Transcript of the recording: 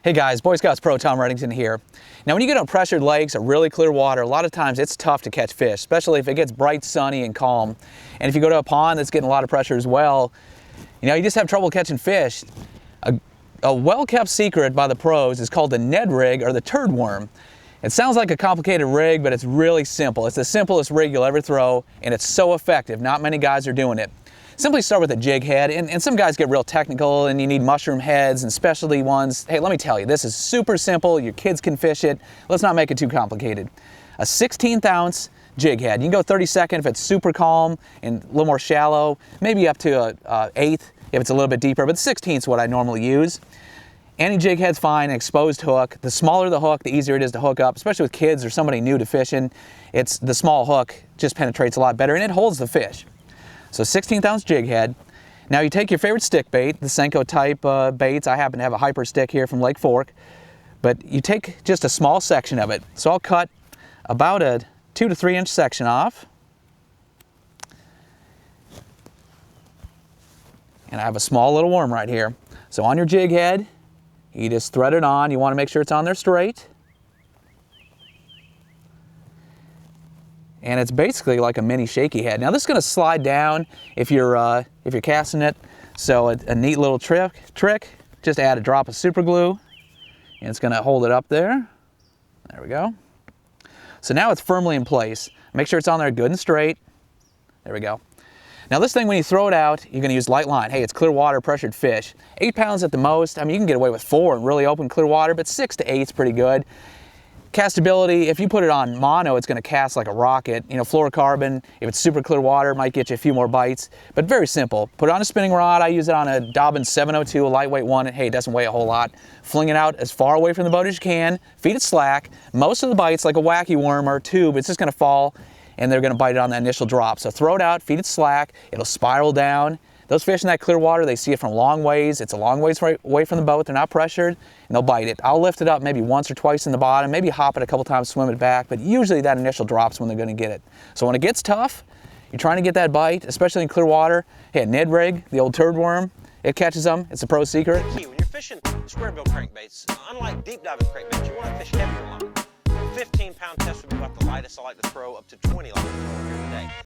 Hey guys, Boy Scouts Pro Tom Redington here. Now when you get on pressured lakes or really clear water, a lot of times it's tough to catch fish, especially if it gets bright, sunny, and calm. And if you go to a pond that's getting a lot of pressure as well, you just have trouble catching fish. A well-kept secret by the pros is called the Ned Rig, or the turd worm. It sounds like a complicated rig, but it's really simple. It's the simplest rig you'll ever throw, and it's so effective. Not many guys are doing it. Simply start with a jig head, and some guys get real technical and you need mushroom heads and specialty ones. Hey, let me tell you, this is super simple. Your kids can fish it. Let's not make it too complicated. A 16th ounce jig head. You can go 32nd if it's super calm and a little more shallow, maybe up to a 1/8 if it's a little bit deeper, but 16th is what I normally use. Any jig head's fine, an exposed hook. The smaller the hook, the easier it is to hook up, especially with kids or somebody new to fishing. It's the small hook just penetrates a lot better and it holds the fish. So 16th ounce jig head. Now you take your favorite stick bait, the Senko type baits. I happen to have a hyper stick here from Lake Fork, but you take just a small section of it. So I'll cut about a 2 to 3 inch section off. And I have a small little worm right here. So on your jig head, you just thread it on. You want to make sure it's on there straight. And it's basically like a mini shaky head. Now this is going to slide down if you're casting it. So a neat little trick, just add a drop of super glue and it's going to hold it up there. There we go. So now it's firmly in place. Make sure it's on there good and straight. There we go. Now this thing, when you throw it out, you're going to use light line. Hey, it's clear water, pressured fish. 8 pounds at the most. I mean, you can get away with 4 in really open clear water, but 6 to 8 is pretty good. Castability, if you put it on mono, it's going to cast like a rocket. Fluorocarbon, if it's super clear water, it might get you a few more bites, but very simple. Put it on a spinning rod. I use it on a Dobbin 702, a lightweight one. Hey, it doesn't weigh a whole lot. Fling it out as far away from the boat as you can. Feed it slack. Most of the bites, like a wacky worm or a tube, it's just going to fall and they're going to bite it on that initial drop. So throw it out, feed it slack. It'll spiral down. Those fish in that clear water, they see it from long ways. It's a long ways away from the boat. They're not pressured, and they'll bite it. I'll lift it up maybe once or twice in the bottom, maybe hop it a couple times, swim it back, but usually that initial drop's when they're going to get it. So when it gets tough, you're trying to get that bite, especially in clear water. Hey, a Ned Rig, the old turd worm, it catches them. It's a pro secret. When you're fishing square bill crankbaits, unlike deep diving crankbaits, you want to fish heavier line. 15-pound test would be about the lightest I like to throw, up to 20 like I'm throwing here today.